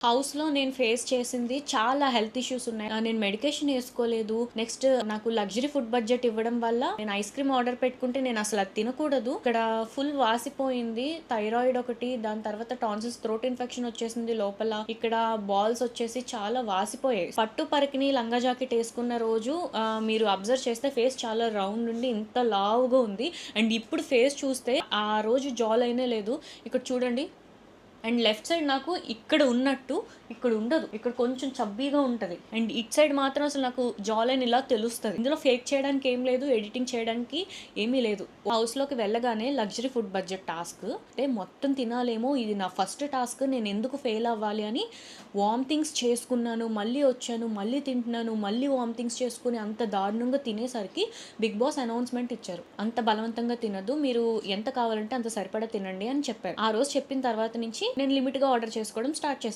హౌస్‌లో నేను ఫేస్ చేసింది చాలా హెల్త్ ఇష్యూస్ ఉన్నాయి. నేను మెడికేషన్ ఏసుకోలేదు. నెక్స్ట్ నాకు లగ్జరీ ఫుడ్ బడ్జెట్ ఇవ్వడం వల్ల నేను ఐస్ క్రీమ్ ఆర్డర్ పెట్టుకుంటే నేనసలు అది తినకూడదు. ఇక్కడ ఫుల్ వాసిపోయింది. థైరాయిడ్ ఒకటి, దాని తర్వాత టాన్సిల్స్, థ్రోట్ ఇన్ఫెక్షన్ వచ్చేసింది లోపల. ఇక్కడ బాల్స్ వచ్చేసి చాలా వాసిపోయాయి. పట్టు పరికిణి లంగా జాకెట్ ఏసుకున్న రోజు మీరు అబ్జర్వ్ చేస్తే ఫేస్ చాలా రౌండ్ ఉండి ఇంత లావుగా ఉంది. అండ్ ఇప్పుడు ఫేస్ చూస్తే ఆ రోజు జా లైనే లేదు. ఇక్కడ చూడండి. అండ్ లెఫ్ట్ సైడ్ నాకు ఇక్కడ ఉన్నట్టు ఇక్కడ ఉండదు. ఇక్కడ కొంచెం చబ్బీగా ఉంటది. అండ్ ఇట్ సైడ్ మాత్రం అసలు నాకు జా లైన్ ఇలా తెలుస్తది. ఇందులో ఫేక్ చేయడానికి ఏం లేదు, ఎడిటింగ్ చేయడానికి ఏమీ లేదు. హౌస్ లోకి వెళ్ళగానే లగ్జరీ ఫుడ్ బడ్జెట్ టాస్క్ అంటే మొత్తం తినాలేమో, ఇది నా ఫస్ట్ టాస్క్, నేను ఎందుకు ఫెయిల్ అవ్వాలి అని వామిటింగ్స్ చేసుకున్నాను. మళ్ళీ వచ్చాను, మళ్ళీ తింటున్నాను, మళ్ళీ వామిటింగ్స్ చేసుకుని అంత దారుణంగా తినేసరికి బిగ్ బాస్ అనౌన్స్మెంట్ ఇచ్చారు. అంత బలవంతంగా తినద్దు, మీరు ఎంత కావాలంటే అంత సరిపడా తినండి అని చెప్పారు. ఆ రోజు చెప్పిన తర్వాత నుంచి నేను లిమిట్ గా ఆర్డర్ చేసుకోవడం స్టార్ట్ చేశాను.